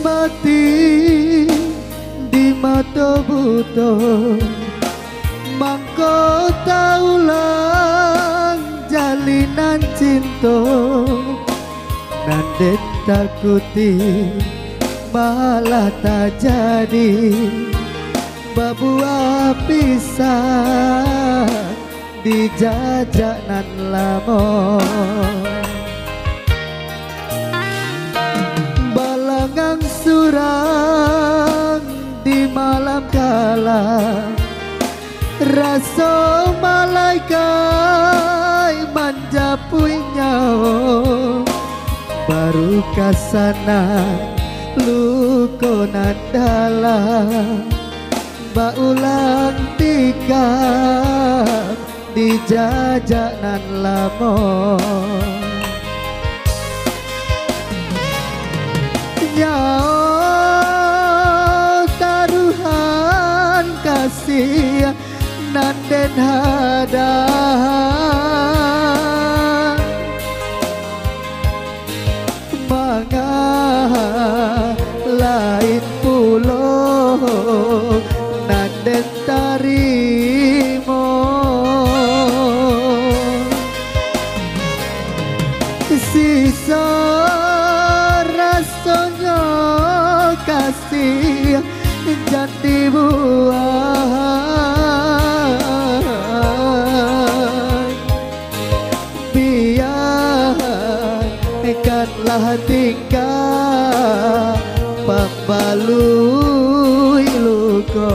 mati di mata buta mangko taulang jalinan cinta nandet takuti malah tak jadi babua pisah di jajanan lama balangang surang di malam kala rasa malaikat manjapui nyawa baru kasana luko nandala baulang tikam di jajanan lama nyawa taruhan kasih nanden hadang manga lain pulau nanden tarimo sisa rasanya kasih jadi buah biarkanlah tingkah pembalui luka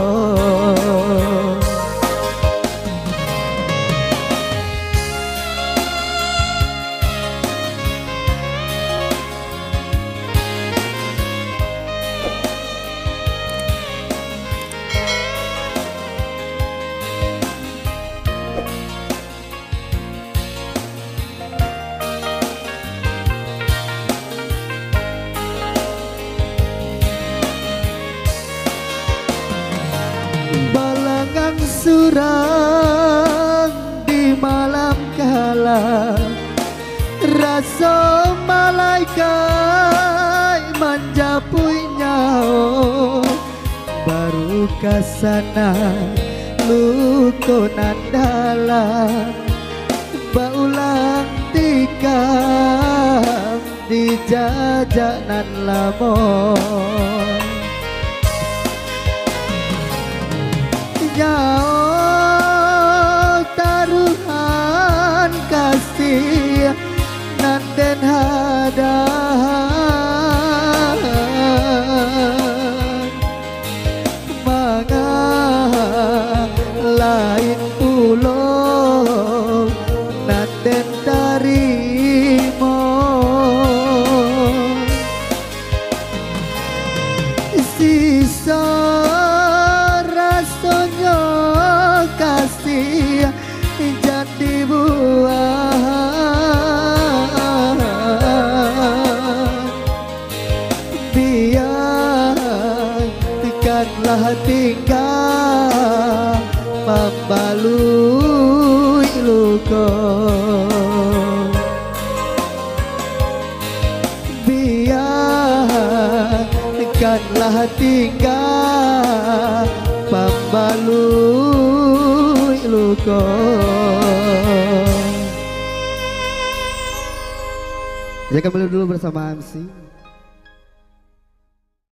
balangan surang di malam kala rasa malaikat manjapui nyawa baru kasana luko nandala baulang tikam di jajanan lama nyawa taruhan kasih nanden hadang manga lain pulau nanden tarimo sisa kasih jadi buah biarkanlah tingkah membalui luka biarkanlah tingkah membalui luka. Saya kembali dulu bersama MC.